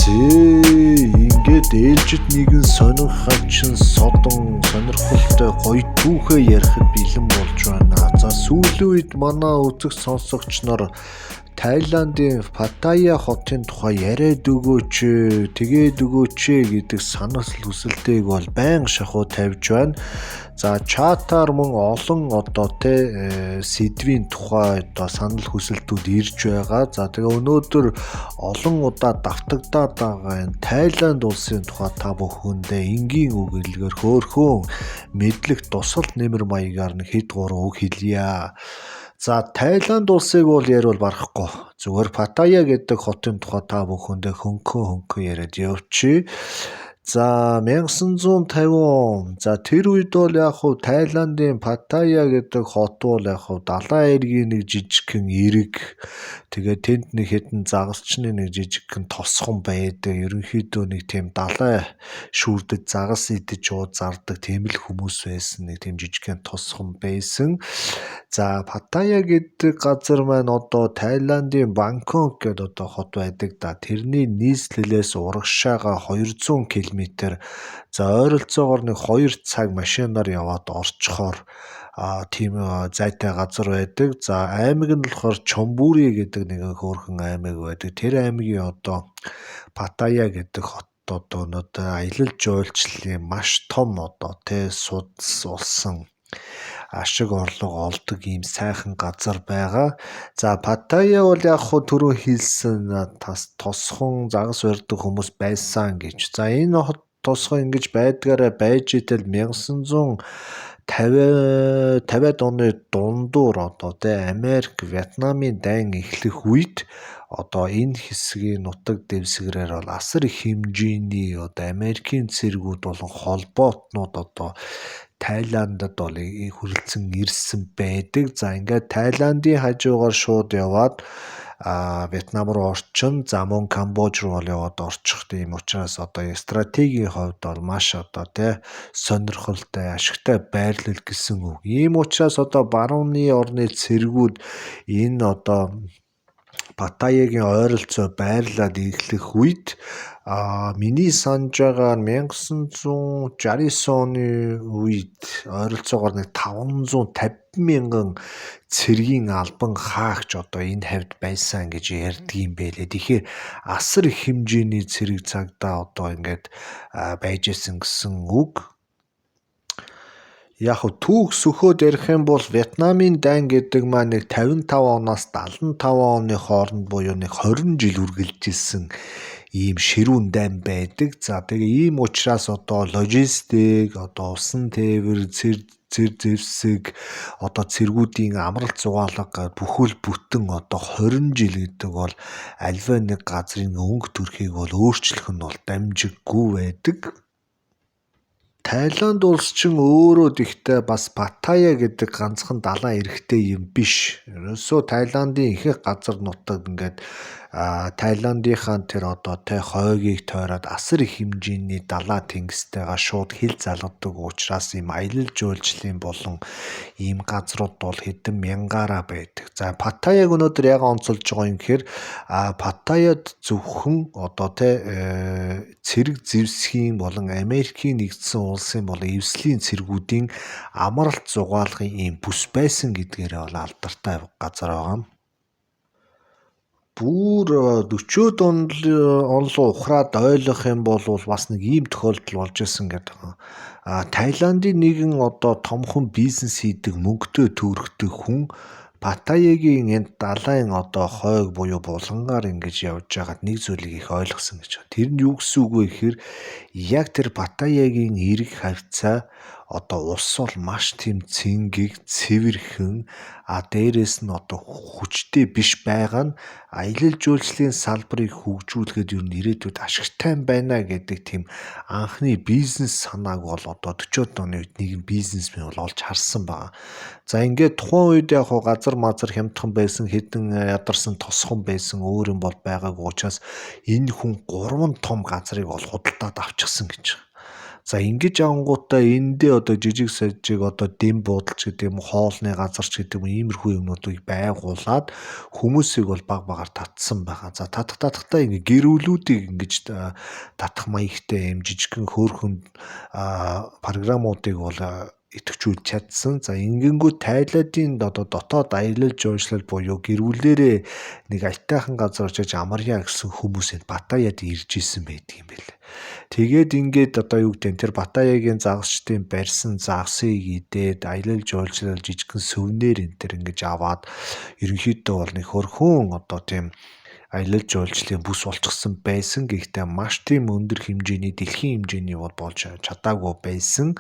Ингээд ээлжид нэгэн сонирхолчин содон сонирхолтой гоё түүхээ ярихад бэлэн болж байна. За сүүлийн үед манай үзэг сонсогч нар Тайландын Паттайя хотын тухай яриад өгөөч, тэгээд өгөөч гэдэг санал хүсэлтэйг бол байнга шахуу тавьж байна. За чатаар мөн олон сэдвийн тухай санал хүсэлтүүд ирж байгаа. За тэгээ өнөөдөр олон удаа давтагдаад байгаа энэ Тайланд улсын тухай та бүхэндээ энгийн үг хэлгээр хөөрхөн мэдлэг тусалт нэмэр маягаар нэг хэд гурван үг хэлье. За Тайланд улсыг бол ярил барахгүй. Зүгээр Паттайя гэдэг хотын тухай та бүхэндээ хөнхөн яриад явчих. За 1950 он. За тэр үед бол Тайландын Паттайя гэдэг хот бол далайн эргийн нэг жижигхэн эрэг. Тэгээд тэнд нэг хэдэн загасчны нэг жижигхэн тосгон байдаг. Ерөнхийдөө нэг тийм далай шүүрдэд загас идэж зардаг тийм л хүмүүс байсан. Нэг тийм жижигхэн тосгон байсан. За Паттайя гэдэг газар маань Тайландын Бангкок гэдэг хот байдаг да. Тэрний нийслэлээс урагшаага 200 км. За ойролцоогоор нэг 2 цаг машинаар яваад орчхоор тийм зайтай газар байдаг. За аймаг нь болохоор Чомбури гэдэг нэг хөөрхөн аймаг байдаг. Тэр аймгийн Паттайя гэдэг хот өнөөдөр аялал жуулчлалын маш том судас улсан ашиг орлого олдог ийм сайхан газар байгаа. За Паттайя бол түрүү хэлсэн тосхон загас барьдаг хүмүүс байсан гэж. За энэ хот тосгон ингэж байдгаараа байж идэл 1950-ад оны дундуур Америк, Вьетнамын дайн эхлэх үед энэ хэсгийн нутаг дэвсгэрээр бол асар их хэмжээний Америкийн цэргүүд болон холбоотнууд Тайландад бол хүрэлцэн ирсэн байдаг. За ингээд Тайландын хажуугаар шууд яваад Вьетнам руу орчин, за мөн Камбож руу яваад орчих тийм учраас стратегийн хувьд бол маш сонирхолтой, ашигтай байрлал гэсэн үг. Ийм учраас барууны орны цэргүүд энэ Паттайягийн ойролцоо байрлаад эхлэх үед миний санаж байгаа 1969 оны үед ойролцоогоор нэг 550 мянган цэргийн албан хаагч энэ хавьд байсан гэж ярьдаг юм байлээ. Тэгэхээр асар их хэмжээний цэрэг цагдаа ингээд байж исэн гэсэн үг. Түүх сөхөөд ярих юм бол Вьетнамын дайн гэдэг маань нэг 55 оноос 75 оны хооронд буюу нэг 20 жил үргэлжилсэн ийм ширүүн дайн байдаг. За тэгээ ийм учраас логистик, усан тээвэр, цэр зэвсэг, цэргүүдийн амралт зугаалга бүхэл бүтэн 20 жил гэдэг бол альва нэг газрын өнгө төрхийг бол өөрчлөх нь бол дамжиггүй байдаг. Тайланд улс чинь өөрөө ихтэй бас Паттайя гэдэг ганцхан далайн эрэгтэй юм биш. Ерөөсөө Тайландын ихэнх газар нутаг ингээд Тайландынхаа тэр хойгийг тойроод асар их хэмжээний далаа тэнгистэйгээ шууд хил залгадаг учраас ийм аялал жуулчлалын болон ийм газрууд бол хэдэн мянгаараа байдаг. За Паттайяг өнөөдөр яг онцолж байгаа юм гэхээр Паттайяд зөвхөн цэрэг зэвсгийн болон Америкийн нэгдсэн улсын болон эвслийн цэргүүдийн амралт зугаалгын ийм бүс байсан гэдгээрээ бол алдартай газар байгаа. Бүр 40-од онлоо ухраад ойлгох юм бол бас нэг ийм тохиолдол болж исэн гэдэг. Тайландын нэгэн томхон бизнес хийдэг мөнгөтэй төгрөгтэй хүн Паттайягийн энэ далайн хойг буюу булангаар ингэж явж байгаад нэг зүйлийг их ойлгосон гэж. Тэр нь юу гэсэн үг вэ гэхээр яг тэр Паттайягийн эрэг хавцаа улс бол маш тийм цэнгэг, цэвэрхэн дээрээс нь хүчтэй биш байгаа нь аялал жуулчлалын салбарыг хөгжүүлэхэд ер нь ирээдүйд ашигтай байна гэдэг тийм анхны бизнес санааг бол 40-од оны үед нэгэн бизнесмен бол олж харсан байна. За ингээд тухайн үед газар мазар хямдхан байсан, хэдэн ядарсан тосхон байсан, өөр юм бол байгаагүй учраас энэ хүн 3 том газрыг бол худалдаад авчихсан гэж. За ингэж авангуудаа эндээ одоо жижиг сажиг одоо дэм буудалч гэдэг юм уу, хоолны газарч гэдэг юм уу, иймэрхүү юмнуудыг байгуулад хүмүүсийг бол баг багаар татсан байгаа. За татахтаа ингээ гэрүүлүүдийг ингэж татах маягтай юм жижигхэн хөөрхөн програмуудыг бол идэвхжүүлж чадсан. За ингэнгүүт тайландын одоо дотоод аялал жуулчлал буюу гэрүүлээрээ нэг аятайхан газар очиж амарья гэсэн хүмүүсэд Паттаяд ирж исэн байдаг юм байна. Тэгээд ингээд одоо юу гэдэг тэр Паттаягийн загасчдын барьсан загсыг идээд аялал жуулчлал жижигхэн сүвнэр энэ төр ингэж аваад ерөнхийдөө бол нэг хөрхөн одоо тийм аялал жуулчлалын бүс болчихсон байсан. Гэхдээ маш тийм өндөр хэмжээний дэлхийн хэмжээний болж чадаагүй байсан.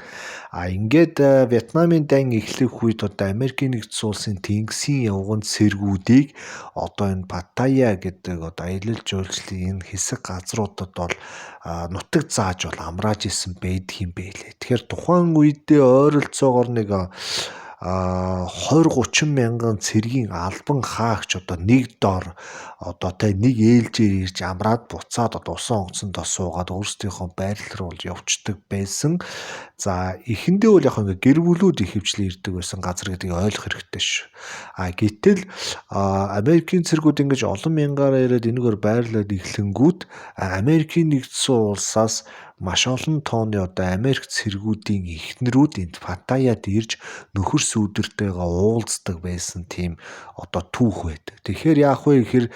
Ингээд Вьетнамын дан эхлэх үед одоо Америкийн нэгдсэн улсын тэнгисийн явганд цэргүүдийг одоо энэ Паттайя гэдэг одоо аялал жуулчлалын энэ хэсэг газруудад бол нутаг зааж бол амрааж исэн байдаг юм байлээ. Тэгэхээр тухайн үедээ ойролцоогоор нэг 20-30 мянган цэргийн албан хаагч одоо нэг дор одоо нэг ээлжээр ирж амраад буцаад одоо усан онгоцондоо суугаад өөрсдийнхөө байрлал руу явцдаг байсан. За эхэндээ бол яг ингээ гэр бүлүүд их хвчлэн ирдэг байсан газар гэдгийг ойлгох хэрэгтэй шүү. Гэтэл Америкийн цэргүүд ингэж олон мянгаараа ирээд энэгээр байрлаад эхлэнгүүт Америкийн нэгдсэн улсаас маш олон тооны одоо Америк цэргүүдийн эхнэрүүд энд Паттаяд ирж нөхөр сүүдэртэйгээ уулздаг байсан тийм одоо түүх байдаг. Тэгэхээр яах вэ гэхээр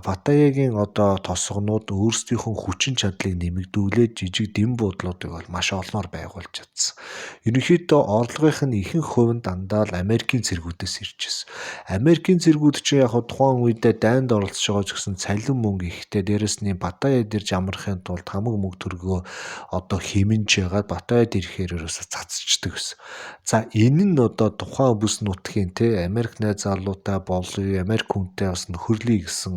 Паттаягийн одоо тосгонууд өөрсдийнхөө хүчин чадлыг нэмэгдүүлээд жижиг дэм буудлуудыг бол маш олноор байгуулж чадсан. Ерөнхийдөө орлогын нь ихэнх хувь нь дандаа л Америкийн цэргүүдээс ирж байсан. Америкийн цэргүүд чинь яг тухайн үедээ дайнд оролцож байгаа ч гэсэн цалин мөнгө ихтэй, дээрэс нь Паттаяд ирж амрахын тулд хамаг мөнгө төргөө одоо хэмнэж ягаад Паттаяд ирэхээр ерөөсө цацчихдаг гэсэн. За энэ нь одоо тухайн бүс нутгийн Америк найз залуутай болов, Америк хүнтэй бас нөхөрлөе гэсэн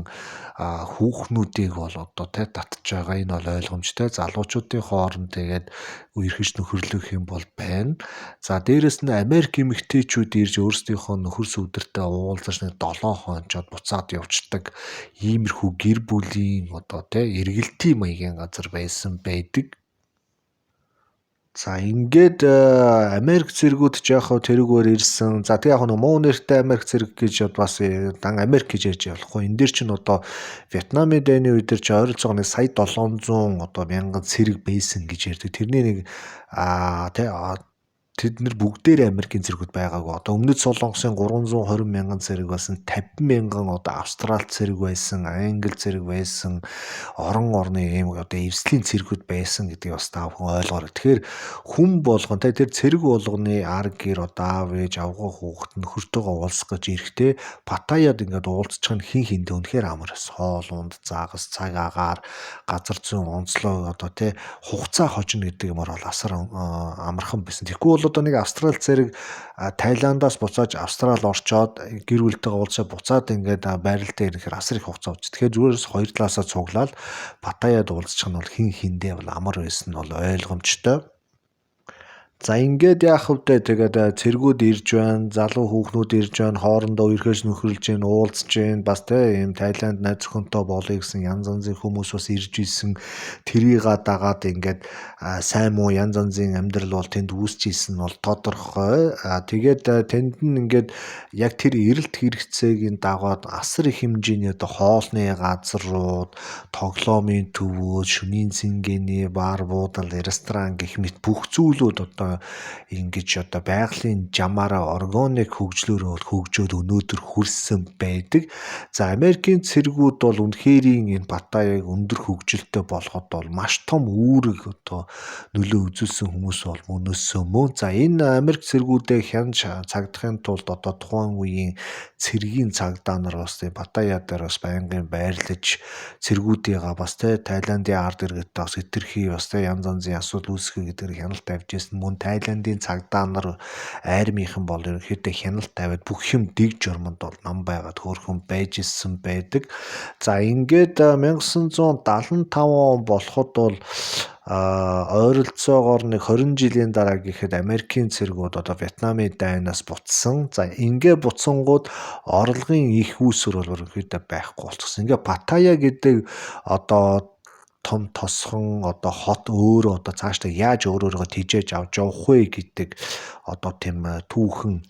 хүүхнүүдийг бол одоо татж байгаа. Энэ бол ойлгомжтой. Залуучуудын хооронд тэгээд эрхэж нөхөрлөх юм бол байна. За дээрэс нь Америк эмэгтэйчүүд ирж өөрсдийнхөө нөхөр сүүдэртэй уулзаж нэг 7 хонцод буцаад явцдаг. Иймэрхүү гэр бүлийн одоо эргэлтийн маягийн газар байсан байдаг. За ингээд Америк цэргүүд ч яг тэрүүгээр ирсэн. За тэг яг муу нэртэй Америк цэрэг гэж бас дан Америк гэж ярьж явахгүй. Энэ дэр чинь одоо Вьетнамын дайны үед ч ойролцоогоор 1,700,000 одоо мянган цэрэг байсан гэж ярьдаг. Тэрний нэг тэд нар бүгдээрээ Америкийн цэргүүд байгаагүй. Одоо өмнөд Солонгосын 320 мянган цэрэг байсан, 50 мянган одоо Австрали цэрэг байсан, Англи цэрэг байсан, орны ийм одоо эвслийн цэргүүд байсан гэдгийг бас та бүхэн ойлгоорой. Тэгэхээр хүн болгон тэр цэрэг болгоны ар гэр одоо аав ээж авгаа хүүхэд нөхөртөөгөө уулзах гэж ирэхдээ Паттаяд ингээд уулзчих нь хин хиндэ үнэхээр амарс хоол унд заагас цаг агаар газар зүйн онцлог одоо хугацаа хожно гэдэг юмар бол асар амархан байсан. Тэгэхгүй одоо нэг Австрали цэрэг Тайландаас буцааж Австрали орчоод гэр бүлтэйгээ уулзаад буцаад ингээд байралтай ирэхээр асар их хугацаа авчих. Тэгэхээр зүгээрс хоёр талаасаа цуглаад Паттаяд уулзчих нь бол хин хиндэ бол амар байсан нь бол ойлгомжтой. За ингээд яах вэ? Тэгээд цэргүүд ирж байна, залуу хүүхнүүд ирж байна, хоорондоо үерхэж нөхөрлж байна, уулзж байна. Бас ийм Тайланд найз зөвхөнтэй болъё гэсэн янз янзын хүмүүс бас ирж исэн. Тэрийг дагаад ингээд сайн муу янз янзын амьдрал бол тэнд үүсэж исэн бол тодорхой. Тэгээд тэнд нь ингээд яг тэр эрэлт хэрэгцээг дагаад асар их хэмжээний одоо хоолны газрууд, тоглоомын төвүүд, шөнийн цэнгэний бар, буудал, ресторан гэх мэт бүх зүйлүүд одоо ингэж одоо байгалийн жамаараа органик хөгжлөөрөө хөгжөөд өнөөдөр хүрсэн байдаг. За Америкийн цэргүүд бол үнэхэрийн энэ Паттаяг өндөр хөгжилтэй болоход бол маш том үүрэг одоо нөлөө үзүүлсэн хүмүүс бол мөнөөсөө мөн. За энэ Америк цэргүүдээ хянж цагдахын тулд одоо тухайн үеийн цэргийн цагдаа нар бас Паттая дээр бас байнгын байрлаж цэргүүдийгээ бас Тайландын ард иргэдтэй бас хэтэрхий бас янз янзын асуудал үүсгэх гэдгээр хяналт тавьж ирсэн. Мөн Тайландын цагдаа нар армийнхан бол ерөнхийдөө хяналт тавиад бүх юм дэг журманд бол нам байгаад хөөрхөн байж исэн байдаг. За ингээд 1975 он болоход бол ойролцоогоор нэг 20 жилийн дараа гэхэд Америкийн цэргүүд одоо Вьетнамын дайнаас буцсан. За ингээ буцсангууд орлогын их үүсвэр бол ерөнхийдөө байхгүй болчихсон. Ингээ Паттая гэдэг одоо том тосхон одоо хот өөрөө одоо цаашдаа яаж өөрөөрөө тижээж авч явах вэ гэдэг одоо тийм түүхэн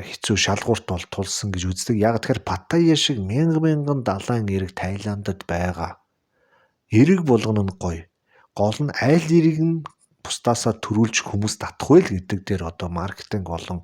хэцүү шалгуурт бол тулсан гэж үздэг. Яг тэгэхээр Паттайя шиг мянган далайн эрэг Таиландд байгаа. Эрэг болгоно нь гоё. Гол нь аль эрэг нь бусдаасаа төрүүлж хүмүүс татах вэ л гэдэг дээр одоо маркетинг болон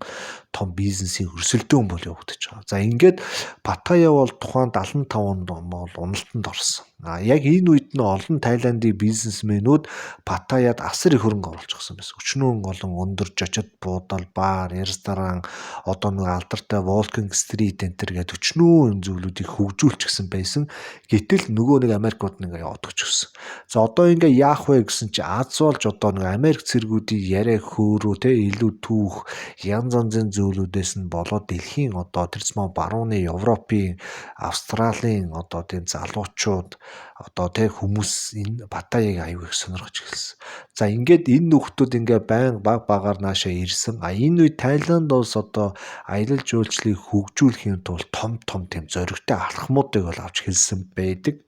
том бизнесийн өрсөлдөөн бол явагдаж байгаа. За ингээд Паттайя бол тухайн 75 онд бол уналтанд орсон. Яг энэ үед нь олон Тайландын бизнесмэнүүд Паттаяд асар их хөрөнгө оруулж гсэн байсан. Өчнөө олон өндөр жочид буудал, бар, ресторан, одоо нэг алдартай Walking Street энтер гэдэг өчнөө энэ зүйлүүдийг хөгжүүлчихсэн байсан. Гэтэл нөгөө нэг Америкууд нэг яваад өгчихсэн. За одоо ингээ яах вэ гэсэн чи Аз болж одоо нэг Америк цэргүүдийн яриа хөөрөө те илүү түүх янз янзын зүйлүүдээс нь болоод дэлхийн одоо тэрцмаа барууны Европын, Австралийн одоо тийм залуучууд одоо тэг хүмүүс энэ Паттаяг аюу их сонирхож эхэлсэн. За ингээд энэ нөхдүүд ингээ байн баг багаар наашаа ирсэн. Энэ үед Тайланд улс одоо аялал жуулчлалыг хөгжүүлэхийн тулд том тийм зоригтой алхмуудыг бол авч хэлсэн байдаг.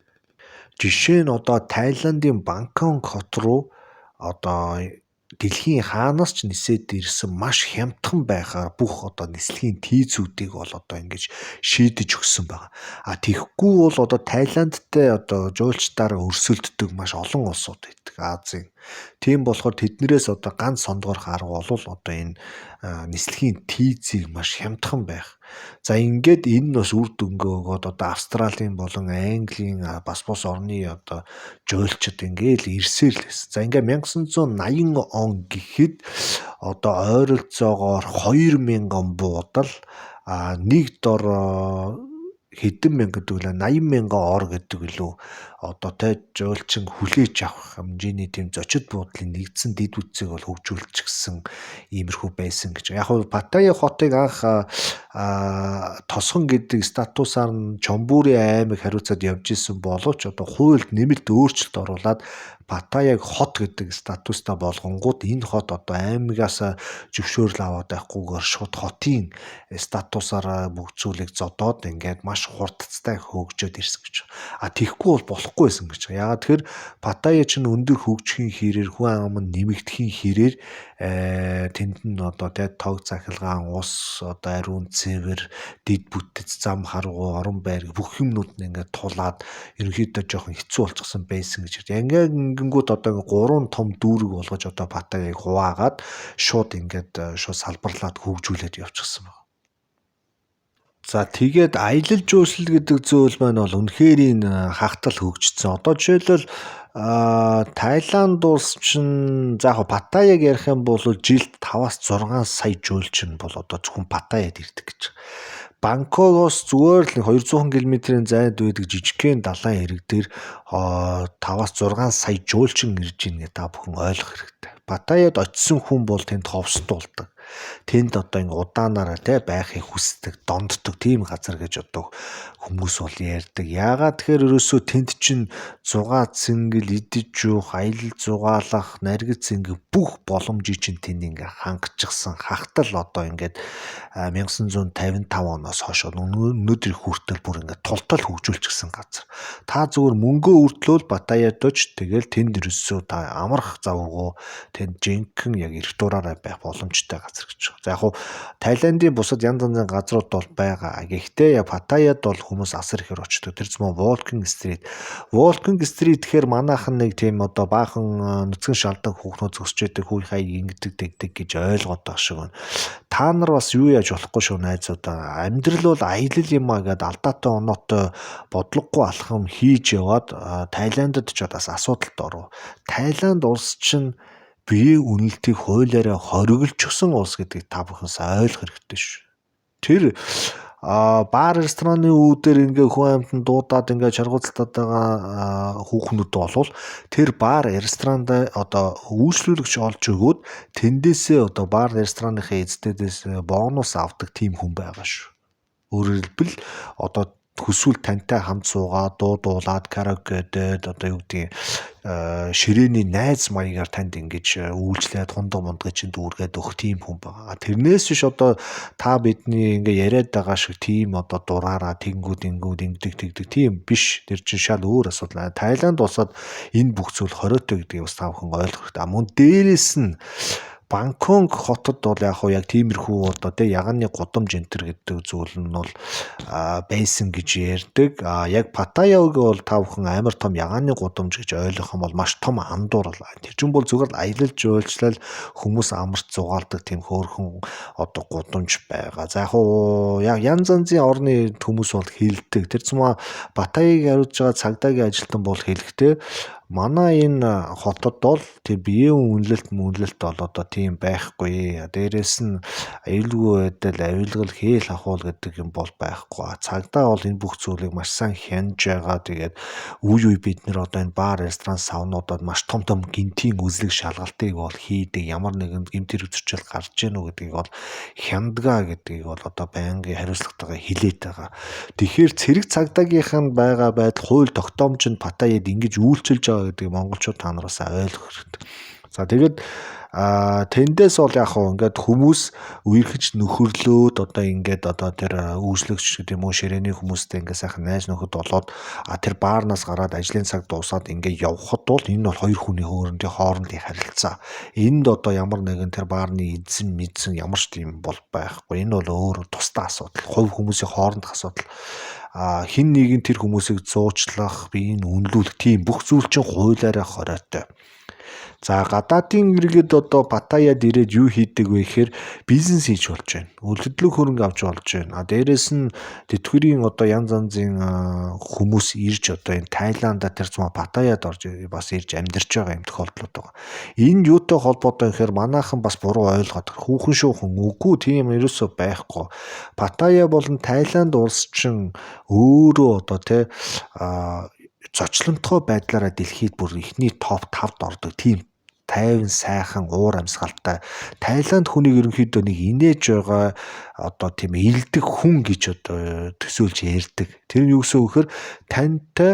Жишээ нь одоо Тайландын Бангкок хот руу одоо дэлхийн хаанаас ч нисээд ирсэн маш хямдхан байхаар бүх одоо нислэгийн тийзүүдийг бол одоо ингэж шийдэж өгсөн байгаа. Тэгэхгүй бол одоо Тайландтай одоо жуулчдаараа өрсөлддөг маш олон улсууд байдаг Азийн. Тийм болохоор тэднэрээс одоо ганц сондгоор арга бол одоо энэ нислэгийн тийзийг маш хямдхан байх. За ингээд энэ нь бас үр дүнгээ өгөөд одоо Австралийн болон Английн бас бус орны одоо жуулчид ингээл ирсээр л байсан. За ингээ 1980 он гэхэд одоо ойролцоогоор 2000 буудал нэг дор хэдэн мянган гэдэг лээ 80 мянган ор гэдэг лөө одоо тэ жуулчин хүлээж авах хэмжээний тийм зочид буудлын нэгдсэн дид үтсийг бол хөгжүүлчихсэн иймэрхүү байсан гэж. Яг нь Паттайя хотыг анх тосхон гэдэг статусаар нь Чомбури аймаг хариуцаад явж исэн боловч одоо хуульд нэмэлт өөрчлөлт оруулад Паттаяг хот гэдэг статустай болгонгууд энэ хот одоо аймагаас зөвшөөрөл аваад байхгүйгээр шууд хотын статусаараа бүгцүүлэг зодоод ингээд маш хурдцтай хөгжөөд ирсэн гэж. Тэгэхгүй бол болохгүй байсан гэж. Яагаад тэгэхээр Паттайя чинь өндөр хөгжихийн хэрээр хүн ам нь нэмэгдэхийн хэрээр тэнд нь одоо тог цахилгаан ус одоо ариун цэвэр дид бүтэц зам харгуу орон байр бүх юмнууд нь ингээд тулаад ерөнхийдөө жоохон хэцүү болчихсон байсан гэж. Ингээд гингүүд одоо 3 том дүүрэг болгож одоо Паттаяг хуваагаад шууд салбарлаад хөгжүүлээд явчихсан байна. За тэгээд аялал жуулчлал гэдэг зүйл маань бол үнэхээр хагтал хөгжсөн. Одоо жишээлбэл Тайланд улс чинь за яг Паттаяг ярих юм бол жилд 5-6 сая жуулчин бол одоо зөвхөн Паттаяд ирдэг гэж. Бангкокоос зүгээр л 200 км-ийн зайд байдаг жижигхэн далайн эрэг дээр 5-6 сая жуулчин ирж ийн гэдэг та бүхэн ойлгох хэрэгтэй. Паттаяд очисон хүн бол тэнд ховсдуулдаг. Тэнд одоо удаанаараа байхыг хүсдэг, донддог тийм газар гэж одоо хүмүүс бол ярьдаг. Яагаад тэгэхээр ерөөсөө тэнд чинь зугаа цэнгэл идэж юух, аялал зугаалах, наргиц цэнгэл бүх боломжийг чинь тэнд хангачсан. Хагтал одоо 1955 оноос хойш өнөөдрийн хүртэл бүр тултал хөгжүүлчихсэн газар. Та зүгээр мөнгөө өртлөөл Паттаяд оч тэгэл тэнд ерөөсөө та амрах завгүй тэнд жинхэнэ яг эрх дураараа байх боломжтой газар гэж. За яг Тайландын бусад янз янзын газрууд бол байгаа. Гэхдээ Паттаяд бол хүмүүс асар ихээр очдог. Тэр зам Walking Street. Walking Street гэхээр манайхан нэг тийм одоо баахан нүцгэн шалдан хүүхнүүд зөсч байдаг хүй хай ингэдэг дэгдэг гэж ойлгоод байгаа шиг байна. Та нар бас юу яаж болохгүй шүү найзуудаа. Амьдрал бол аялал юм аа гэдээ алдаатай оноотой бодлогогүй алхам хийж яваад Тайландд ч бас асуудалд оров. Тайланд улс чинь биеийн үнэлтийг хуулиараа хориглочихсон улс гэдгийг та бүхэн ойлгох хэрэгтэй шүү. Тэр бар рестораны үүдээр хүн амьтанд дуудаад чаргууцалтаад байгаа хүүхнүүд болвол тэр бар ресторанд одоо үйлчлүүлэгч олж өгөөд тэндээсээ одоо бар рестораныхаа эзэдээс бонус авдаг тийм хүн байгаа шүү. Өөрөөр хэлбэл одоо хүсвэл тантай хамт суугаад дуулаад караоке дээд одоо юу гэдгийг ширээний найз маягаар танд ингэж үйлчлээд хундаг мундагын чинь дүүргээд өгөх тийм хүн байгаа. Тэрнээс биш одоо та бидний ингээ яриад байгаа шиг тийм одоо дураараа тэнгүүд ингэдэг тэгдэг тийм биш. Тэр чинь шал өөр асуудал. Тайланд улсад энэ бүх зүйл хориотой гэдгийг бас та бүхэн ойлгох хэрэгтэй. Мөн дээрээс нь Бангкок хотод бол яг тиймэрхүү одоо яганы гудамж энтер гэдэг зүйл нь бол байсан гэж ярьдаг. Яг Паттаяг бол та бүхэн амар том яганы гудамж гэж ойлгох юм бол маш том андуур. Тэр чинь бол зүгээр аялал жуулчлал хүмүүс амарч зугаалдаг тийм хөөрхөн одоо гудамж байгаа. За яг янз янзын орны хүмүүс бол хэлдэг. Тэр цэма Паттаяг хариуж байгаа цагдаагийн ажилтан бол хэлэхдээ манай энэ хотод бол тэр биеийн үнэлэлт бол одоо тийм байхгүй. Дээрээс нь аюулгүй байдал, авилгал, хээл ахуул гэдэг юм бол байхгүй. Цагдаа бол энэ бүх зүйлийг маш сайн хянаж байгаа. Тэгээд үе бид нэр одоо энэ бар, ресторан, савнуудад маш том гинтийн үзлэг шалгалтыг бол хийдэг. Ямар нэгэн гэмт хэрэгцэл гарч ийн үү гэдгийг бол хяндгаа гэдгийг бол одоо байнгын хариуцлагатайгаа хилээд байгаа. Тэгэхээр цэрэг цагдаагийнх нь байгаа байдал хууль тогтоомж нь Паттаяд ингэж үйлчилж байгаа гэдгийг монголчууд та нараас ойлгох хэрэгтэй. За тэгээд тэндээс бол ингээд хүмүүс үерхэж нөхөрлөөд одоо ингээд одоо тэр үйлчлэгч гэдэг юм уу ширээний хүмүүстэй ингээд сайхан найз нөхөд болоод тэр баарнаас гараад ажлын цаг дуусаад ингээд явхад бол энэ бол хоёр хүний хоорондын харилцаа. Энд одоо ямар нэгэн тэр баарны эзэн мэдсэн ямар ч тийм бол байхгүй. Энэ бол өөр тусдаа асуудал. Хувь хүмүүсийн хоорондох асуудал. Хин нэгэн тэр хүмүүсийг зуучлах, биеийг үнэлүүлэх тийм бүх зүйл чинь хуулиараа хориотой. За гадаадын иргэд одоо Паттаяд ирээд юу хийдэг вэ гэхээр бизнес хийж болж байна. Үлдэрлэг хөрөнгө авч болж байна. Дээрээс нь тэтгэврийн одоо янз янзын хүмүүс ирж одоо энэ Тайландд тэр зам Паттаяд орж бас ирж амьдарч байгаа юм тохиолдлууд байгаа. Энэ юутай холбоотой гэхээр манайхан бас буруу ойлгоод хүүхэн шүүхэн үгүй тийм ерөөсөө байхгүй. Паттая болон Тайланд улс чинь өөрөө одоо зочлонтгой байдлаараа дэлхийд бүр ихний топ 5-д ордог тийм тайван сайхан уур амьсгалтай Тайланд хүнийг ерөнхийдөө нэг инээж байгаа одоо тийм илдэг хүн гэж одоо төсөөлж ярьдаг. Тэр нь юу гэсэн үг гэхээр тантай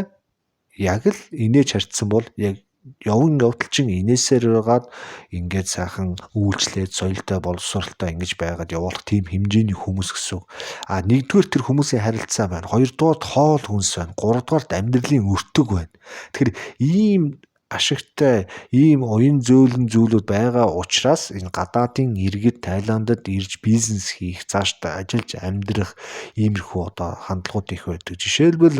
яг л инээж харьцсан бол яг явган явдал чинь инээсээр байгаад ингээд сайхан үйлчлээд соёлтой боловсралтай ингэж байгаад явуулах тийм хэмжээний хүмүүс гэсэн. Нэгдүгээр тэр хүмүүсийн харилцаа байна. Хоёрдугаар хоол хүнс байна. Гуравдугаар амьдралын өртөг байна. Тэгэхээр ийм ашигтай ийм уян зөөлөн зүйлүүд байгаа учраас энэ гадаадын иргэд Тайландд ирж бизнес хийх, цаашдаа ажиллаж амьдрах иймэрхүү одоо хандлагууд их байдаг. Жишээлбэл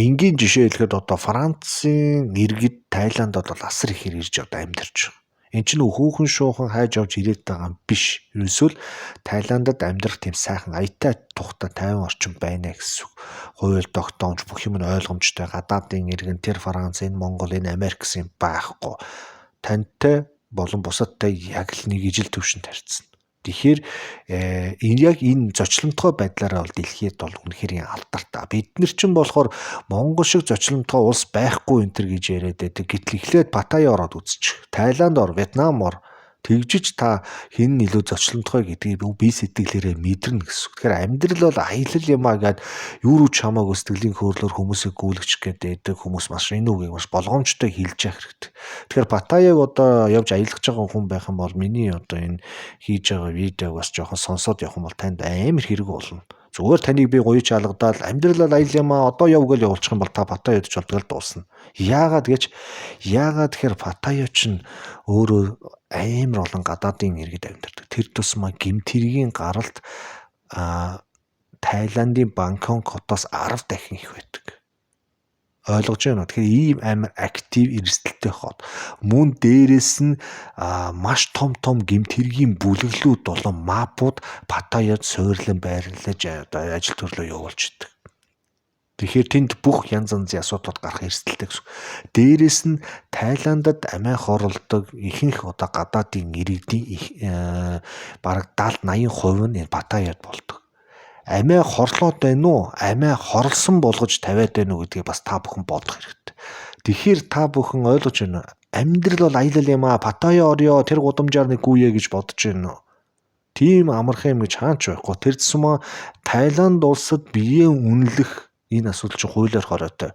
энгийн жишээ хэлэхэд одоо Францын иргэд Тайландд бол асар ихээр ирж одоо амьдарч байгаа. Энд чинь хүүхэн шуухан хайж авч ирээд байгаа юм биш. Ерөөсөө л Тайландд амьдрах тийм сайхан аятай тухтай тайван орчин байна гэсэн үг. Хууль тогтоомж бүх юм нь ойлгомжтой. Гадаадын иргэн тэр Франц, энэ Монгол, энэ Америк гэсэн байхгүй. Тантай болон бусадтай яг л нэг ижил төвшөнд харьцна. Тэгэхээр яг энэ зочлонтгой байдлаараа бол дэлхийд бол үнэхээр алдартай. Бид нар чинь болохоор Монгол шиг зочлонтгой улс байхгүй энэ төр гэж яриад байдаг. Гэтэл эхлээд Паттая ороод үзчих. Тайланд ор, Вьетнам ор тэгжиж та хэн илүү зочлонтгой гэдгийг би сэтгэлээрээ мэдэрнэ гэсэн. Тэгэхээр амьдрал бол аялал юм аа гэд юу руу чамаагүй сэтгэлийн хөдлөөр хүмүүсийг гүйлгэж гэдэг хүмүүс маш энэ үгийг маш болгоомжтой хэлж явах хэрэгтэй. Тэгэхээр Паттаяг одоо явж аялгаж байгаа хүн байх юм бол миний одоо энэ хийж байгаа видеог бас жоохон сонсоод явах юм бол танд амар хэрэг болно. Зүгээр таныг би гоё чалгадаал амьдрал бол аял юм аа одоо яв гэл явуулчих юм бол та Паттаяд ч болдгол дуусна. Яагаад тэгэхээр Паттая ч өөрөө амар олон гадаадын иргэд амьдардаг. Тэр тусмаа гэмтэргийн гаралт Тайландын Бангкок хотоос 10 дахин их байдаг. Ойлгож байна уу? Тэгэхээр ийм амар актив эрсдэлтэй хот. Мөн дээрээс нь маш том гэмтэргийн бүлэглүүд болон мапууд Паттаяд суйрлан байрлаж ажил төрлөө явуулж идэг. Тэгэхээр тэнд бүх янз янзын асуудлууд гарах эрсдэлтэй гэсэн. Дээрээс нь Тайландд амиа хорлдог ихэнх одоо гадаадын иргэдийн бараг 70-80% нь Паттаяд болдог. Амиа хорлоод байна уу? Амиа хорлсон болгож тавиад байна уу гэдгийг бас та бүхэн бодох хэрэгтэй. Тэгэхээр та бүхэн ойлгож байна. Амьдрал бол аялал юм аа. Паттая орё, тэр гудамжаар нэг гүйе гэж бодож байна уу? Тийм амархан юм гэж хаач байхгүй. Тэр зэсмээ Тайланд улсад биеэ үнэлэх Энэ асуудал чинь хуулиар хороотой.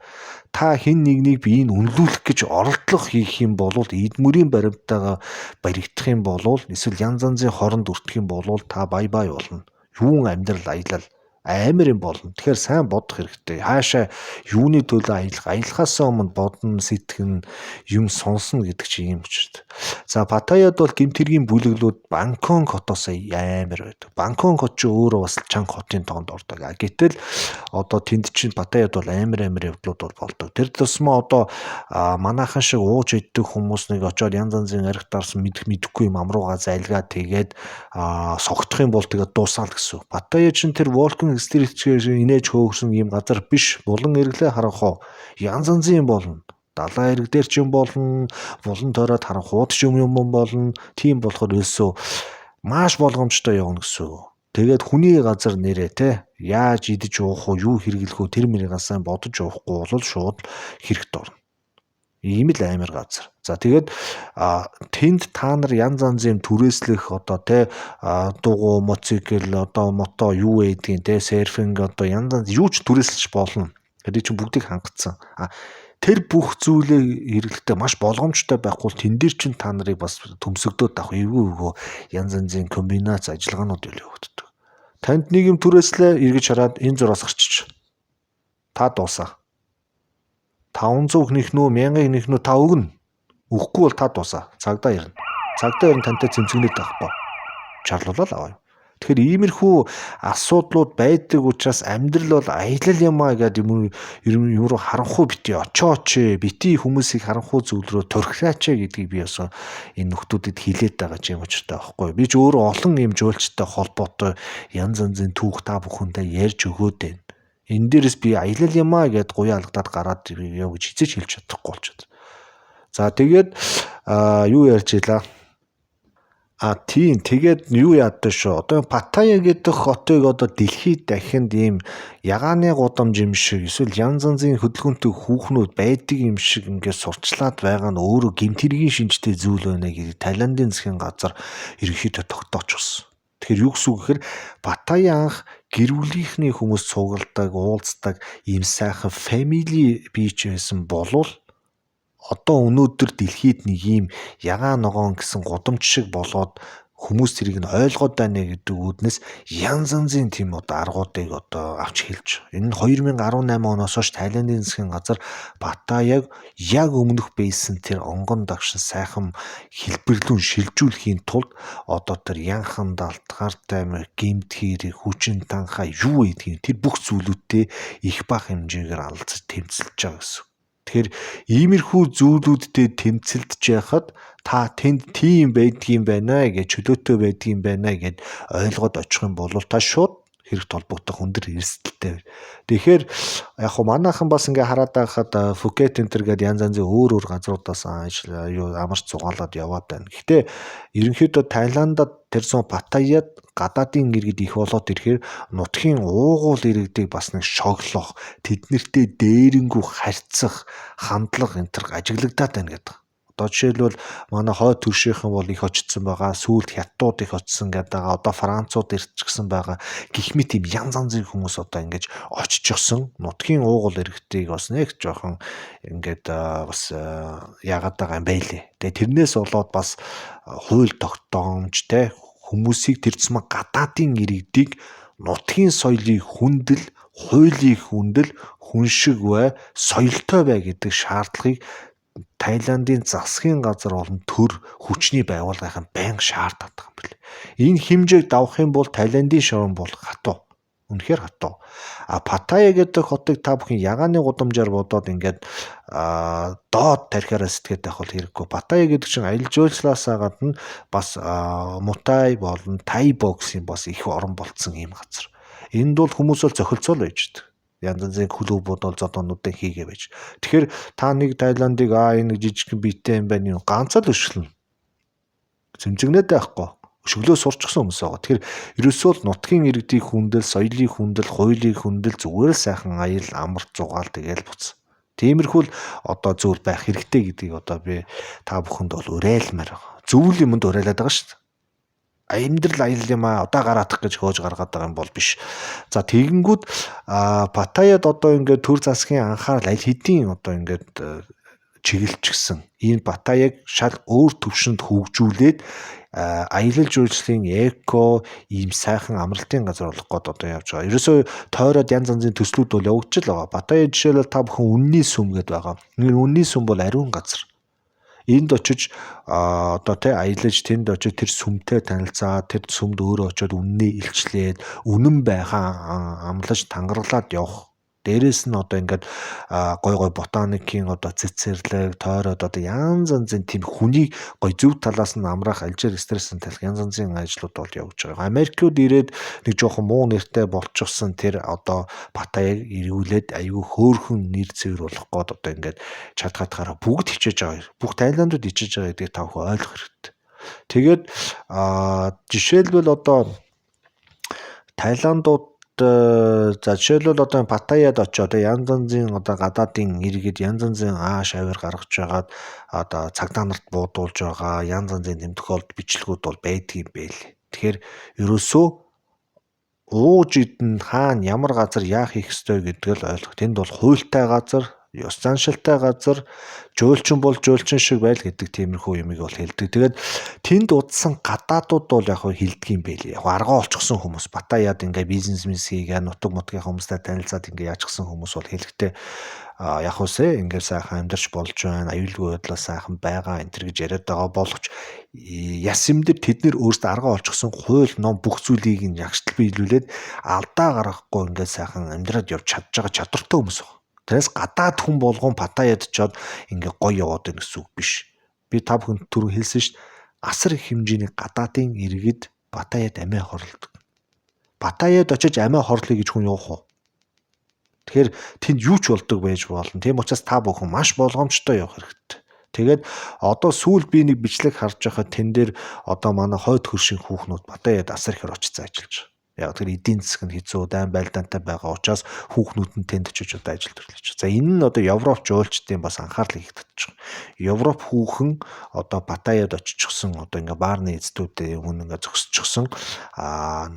Та хэн нэгнийг би энэ үнэлүүлэх гэж оролдлого хийх юм бол эд мөрийн баримтайгаа баригдах юм бол эсвэл янз янзын хоронд өртөх юм бол та бай болно. Юун амьдрал аялал амар юм болно. Тэгэхээр сайн бодох хэрэгтэй. Хаашаа юуны төлөө аялахаас өмнө бодно, сэтгэн, юм сонсно гэдэг чинь юм учраас. За Паттайяд бол гэмт хэргийн бүлэглүүд Бангкок хотоос амар байдаг. Бангкок хот ч өөрөө бас чанга хотын тоонд ордог. Гэтэл одоо тэнд чинь Паттайяд бол амар явдлууд бол болдог. Тэр тусмаа одоо манайхан шиг ууж иддэг хүмүүс нэг очоод янз янзын арх дарсан мэдэхгүй юм амрууга зайлгаад тэгээд согтох юм бол тэгээд дуусаал гэсэн. Паттайя чинь тэр Волкан Стритчээр инээж хөөгсөн юм газар биш. Булан эргэлээ харанхуу янз янзын юм болно. Далайн эрэг дээр ч юм болно, булан тойроод харанхууд ч юм болно. Тийм болохоор өлсөө маш болгоомжтой явна гэсэн. Тэгээд хүний газар нэрээ те яаж идэж уух уу, юу хэрэглэх үү тэр мэрийг сайн бодож уухгүй бол шууд хэрэгт орно. Ийм л амар газар. За тэгээд тэнд та нар янз янзын түрээслэх одоо те дугуй, моцикл, одоо мото юу байдгийг те серфинг одоо янз янз юу ч түрээслэж болно. Тэгээд чи бүгдийг хангацсан. Тэр бүх зүйлээ хэрэглэхдээ маш болгоомжтой байхгүй бол тэн дээр чин та нарыг бас төмсөгдөөд авах эвгүй янз янзын комбинац ажиллагаанууд явагддаг. Танд нэг юм түрээслээ эргэж хараад энэ зураас гарчиж та дуусаа. 500 нөхнөө 1000 нөхнөө та өгнө. Өгөхгүй бол та дуусаа. Цагдаа ирнэ. Цагдаа ирнэ тантай цэмцгэнээд авахгүй. Чарлуулаад аваа. Тэгэхээр иймэрхүү асуудлууд байдаг учраас амьдрал бол аялал юмаа гэдэг юм руу харанхуй бити очооч бити хүмүүсийг харанхуй зүйл рүү төрхраач гэдгийг би бас энэ нөхдүүдэд хэлээд байгаа юм учиртай байхгүй. Би ч өөрөө олон юм жуулчтай холбоотой янз янзын түүх та бүхэндээ ярьж өгөөд байна. Энэ дээрээс би аялал юмаа гэд гуяа алгадаад гараад яа гэж хизээч хэлж чадахгүй болчиход. За тэгээд юу ярьж илаа? Тийм тэгээд юу яадсан шүү. Одоо Паттайя гэдэг хотыг одоо дэлхийд дахинд ийм ягааны гудамж юм шиг эсвэл янз янзын хөдөлгөөнтэй хүүхнүүд байдаг юм шиг ингээд сурчлаад байгаа нь өөрөө гэмт хэргийн шинжтэй зүйл байна гэдэг Таиландын засгийн газар ерөнхийдөө тогтоочихсон. Тэгэхээр юу гэсэн үг гэхээр Паттайя анх гэр бүлийнхний хүмүүс цугладаг, уулздаг ийм сайхан family beach байсан болвол одоо өнөөдөр дэлхийд нэг ийм ягаан ногоон гэсэн гудамж шиг болоод хүмүүс тэрийг нь ойлгоод байна гэдэг үүднээс янз янзын тийм одоо аргуудыг одоо авч хэлж. Энэ нь 2018 оноос хойш Таиландын засгийн газар Паттайяг яг өмнөх байсан тэр онгон дагшин сайхан хэлбэрлүүн шилжүүлэхийн тулд одоо тэр янхан далтгаар таймер гэмт хэрэг хүчин танхаа юу гэдгийг тэр бүх зүйлүүдтэй их бага хэмжээгээр алзаж тэмцэлж байгаа гэсэн. Тэгэхээр иймэрхүү зүйлүүдтэй тэмцэлдэж яхад та тэнд тийм байдгийм байна гэж чөлөөтэй байдгийм байна гэд ойлгоод очих юм бол та шууд хэрэгт холбогдох өндөр эрсдэлтэй. Тэгэхээр яг хөө манайхан бас ингээ хараад байхад Phuket Center гэдэг янз янзын өөр газруудаас амарч цугаалаад яваад байна. Гэхдээ ерөнхийдөө Таиландад тэр зүүн Паттайяд гадаадын иргэд их болоод ирэхээр нутгийн уугуул иргэдийг бас нэг шоглох, тэднэртэй дээрэнгүү харьцах хандлага энэ төр ажиглагдаад байна гэдэг. Одоо жишээлбэл манай хойд төршийнхэн бол их очсон байгаа, сүүлд хятадууд их очсон гэдэг байгаа. Одоо Францууд ирчихсэн байгаа. Гэх мэт тийм янз янзын хүмүүс одоо ингэж очижсэн. Нутгийн уугуул иргэдийг бас нэг жоохон ингээд бас яагаад байгаа юм бэ лээ. Тэгээ тэрнээс болоод бас хууль тогтоомж те хүмүүсийг тэр цэцмэ гадаадын иргэдийг нутгийн соёлыг хүндэл, хуулийг хүндэл, хүн шиг бай, соёлтой бай гэдэг шаардлагыг Таиландын засгийн газар болон төр хүчний байгууллагын байнга шаарддаг юм бэл. Энэ хэмжээг давах юм бол Таиландын шорон бол хатуу. Үнэхээр хатуу. Паттайя гэдэг хотыг та бүхэн ягааны гудамжаар бодоод ингээд доод тархиараа сэтгэхэд байх бол хэрэггүй. Паттайя гэдэг чинь аялал жуулчлалаас гадна бас Мутай болон Тай боксын бас их орон болцсон ийм газар. Энд бол хүмүүс бол зохилцол байж дээ. Янз янзын клубүүд бол зодонуудын хийгээ байж. Тэгэхээр та нэг Таиландыг энэ жижигхэн биетэй юм байна юу ганцаа л өшгөлнө. Зэмзэгнээд байхгүй. Өшгөлөө сурчсан хүмүүс байгаа. Тэгэхээр ерөөсөө л нутгийн иргэдийг хүндэл, соёлыг хүндэл, хуулийг хүндэл зүгээр л сайхан аял амар зугаал тэгээл буц. Тиймэрхүү л одоо зүйл байх хэрэгтэй гэдгийг одоо би та бүхэнд бол уриалмаар байгаа. Зөвл юмд уриалаад байгаа шүү дээ. амьдрал аял юм аа одоо гараадах гэж хөөж гаргаад байгаа юм бол биш. За тэгэнгүүт Паттаяд одоо ингээд төр засгийн анхаарал аль хэдийн одоо ингээд чиглэлчихсэн. Энэ Паттаяг шал өөр төвшөнд хөгжүүлээд аялал жуулчлалын эко ийм сайхан амралтын газар болох гээд одоо явж байгаа. Ерөөсөө тойроод янз янзын төслүүд бол явагдаж л байгаа. Паттая жишээлбэл та бүхэн үнний сүм гэдэг байгаа. Энэ үнний сүм бол ариун газар. Энд очиж одоо аялаж тэнд очиж тэр сүмтэй танилцаад тэр сүмд өөрөө очиод үннээ илчлээд үнэн байхаа амлаж тангаргалаад явах. Дээрээс нь одоо ингээд гой ботаникийн одоо цэцэрлэг тойроод одоо янз янзын тийм хүний гой зөв талаас нь амраах алжир стрессэн талх янз янзын ажлууд бол явж байгаа. Америкууд ирээд нэг жоохон муу нэртэй болчихсон тэр одоо Паттаяг эргүүлээд аюу хөөрхөн нэр цэвэр болох гээд одоо ингээд чадхатаараа бүгд хичээж байгаа. Бүх Тайландууд хичээж байгаа гэдгийг та бүхэн ойлгох хэрэгтэй. Тэгээд жишээлбэл одоо Тайландууд за жишээлбэл одоо Паттаяд очиод янз янзын одоо гадаадын иргэд янз янзын ааш авир гаргаж байгаад одоо цагдаа нарт буудуулж байгаа янз янзын тэмдгэл бичлэгүүд бол байдгийн байл. Тэгэхээр ерөөсөө ууж идэн хаана ямар газар яах их ёстой гэдгийг л ойлгох. Тэнд бол хуультай газар, ёс заншилтай газар, жөөлчин бол жөөлчин шиг байл гэдэг тиймэрхүү юмыг бол хэлдэг. Тэгээд тэнд удсан гадаадууд бол яг хилдэг юм байл. Яг аргаа олчихсон хүмүүс Паттаяд ингээ бизнес хийгээ нутаг мутгийн хүмүүстэй танилцаад ингээ яачихсан хүмүүс бол хэлэхдээ яг үсэ ингээ сайхан амьдарч болж байна. Аюулгүй байдлаа сайхан байгаа энэ төр гэж яриад байгаа боловч яс юм дээр тэд нэр өөрсдөө аргаа олчихсон хууль ном бүх зүйлийг нь ягштал биелүүлээд алдаа гаргахгүй ингээ сайхан амьдраад явж чадж байгаа чадвартай хүмүүс байна. Тэрээс гадаад хүн болгон Паттаяд чод ингээ гоё яваад байна гэсэн үг биш. Би та бүхэнд түрүү хэлсэн шүү дээ. Асар их хэмжээний гадаадын иргэд Паттаяд амиа хорлдог. Паттаяд очиж амиа хорлоё гэж хүн явах уу? Тэгэхээр тэнд юу ч болдог байж болно. Тийм учраас та бүхэн маш болгоомжтой явах хэрэгтэй. Тэгээд одоо сүүлд би нэг бичлэг харж байхад тэн дээр одоо манай хойд хөршийн хүүхнүүд Паттаяд асар ихээр очиж ажиллаж байгаа. Яг тэр эдийн засаг нь хэцүү дайн байлдаантай байгаа учраас хүүхнүүд нь тэнд очиж одоо ажил төрлөж. За энэ нь одоо Европ жуулчдын бас анхаарлыг их татж байгаа. Европ хүүхэн одоо Паттаяд очихсон одоо ингээ баарны эзлүүдээ хүн ингээ зөксчихсөн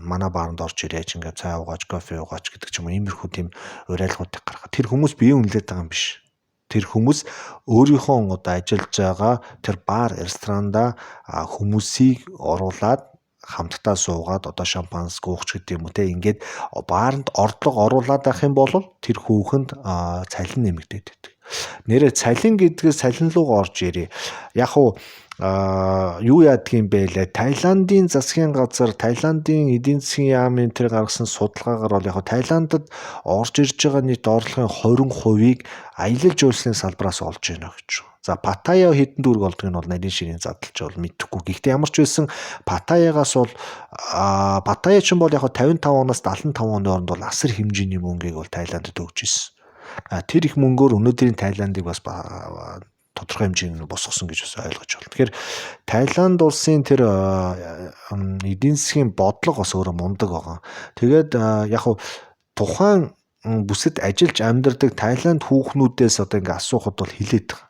манай бааранд орж ирээж ингээ цай уугаач, кофе уугаач гэдэг ч юм уу иймэрхүү тийм уриалгуудыг гаргаад тэр хүмүүс бие үнэлээд байгаа юм биш. Тэр хүмүүс өөрийнхөө одоо ажиллаж байгаа тэр баар ресторанда хүмүүсийг оруулаад хамтдаа суугаад одоо шампанс гоохч гэдэг юм уу те ингээд бааранд ордлого оруулаад байх юм бол тэр хүүхэнд цалин нэмэгдээд байдаг. Нэрэ цалин гэдгээс цалин руу орж ирээ. Яг уу юу яадгийн бэ лээ? Таиландын засгийн газар, Таиландын эдийн засгийн яамын тэр гаргасан судалгаагаар бол яг Таиландд орж ирж байгаа нийт орлогын 20%-ийг аялал жуулчлалын салбараас олж ийнэ гэж. За Паттая хэдэн төгрөг олдгийг нь бол нарийн ширийн задлж бол мэдэхгүй. Гэхдээ ямар ч байсан Паттаягаас бол Паттая ч бол яг 55 оноос 75 оны хооронд бол асар хэмжээний мөнгийг бол Таиландд өгч ирсэн. Тэр их мөнгөөр өнөөдрийн Таиландыг бас тодорхой хэмжээнд босгосон гэж бас ойлгож байна. Тэгэхээр Таиланд улсын тэр эдийн засгийн бодлого бас өөрөө мундаг байгаа. Тэгээд яг хуу тухайн бүсэд ажиллаж амьдардаг Таиланд хүүхнүүдээс одоо ингээ асуухад бол хилээд байгаа.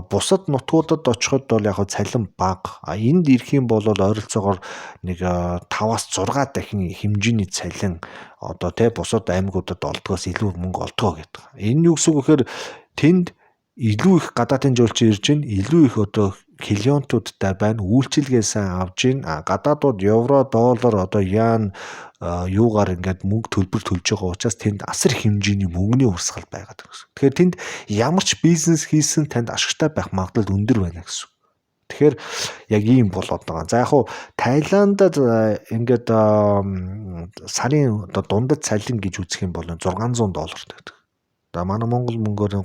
Бусад нутгуудад очиход бол яг цалин бага. Энд ирэх юм бол ойролцоогоор нэг 5-аас 6 дахин хэмжээний цалин одоо бусад аймагуудад олдгоос илүү мөнгө олдгоо гэдэг. Энэ юу гэсэн үг гэхээр тэнд илүү их гадаадын жуулчин ирж гин, илүү их одоо клиентуудтай байна, үйлчилгээ сайн авж гин. Гадаадууд евро, доллар одоо яан юугаар ингээд мөнгө төлбөр төлж байгаа учраас тэнд асар хэмжээний мөнгөний урсгал байгаад байгаа гэсэн. Тэгэхээр тэнд ямар ч бизнес хийсэн танд ашигтай байх магадлал өндөр байна гэсэн. Тэгэхээр яг ийм болоод байгаа. За яг хуу Таиландд ингээд сарын одоо дундад цалин гэж үзэх юм бол $600 гэдэг. За манай Монгол мөнгөөр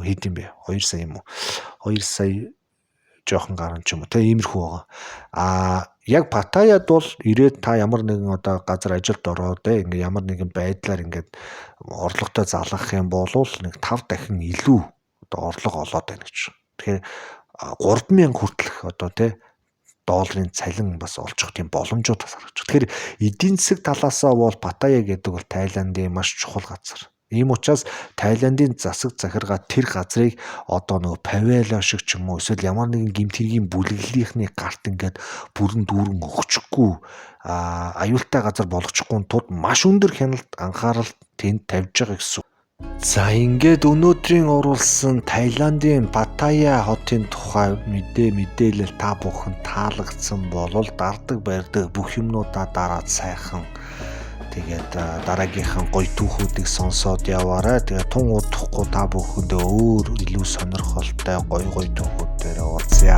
хэд юм бэ? 2 сая юм уу? 2 сая жоохон гарan ч юм уу. Иймэрхүү байгаа. Яг Паттаяд бол ирээд та ямар нэгэн одоо газар ажилд ороод ингээ ямар нэгэн байдлаар ингээд орлоготой залгах юм бол нэг 5 дахин илүү одоо орлого олоод байна гэж. Тэгэхээр 3000 хүртэлх одоо долларын цалин бас олчих тийм боломжууд бас гарч. Тэгэхээр эдийн засаг талаасаа бол Паттая гэдэг бол Таиландын маш чухал газар. Ийм учраас Тайландын засаг захиргаа тэр газрыг одоо нөгөө павела шиг ч юм уу эсвэл ямар нэгэн гэмтэргийн бүлэглэлийнхний гарт ингээд бүрэн дүүрэн өгчихгүй аюултай газар болгочихгүй тулд маш өндөр хяналт анхаарал тэнд тавьж байгаа гэсэн. За ингээд өнөөдрийн оруулсан Таиландын Паттайя хотын тухай мэдээлэл та бүхэнд таалагдсан болол дардаг барьдаг бүх юмнуудаа дараад сайхан тэгээд дараагийнхаа гоё түүхүүдийг сонсоод яваарай. Тэгээд тун удахгүй та бүхэндээ өөр илүү сонирхолтой гоё гоё түүхүүдээр уулзъя.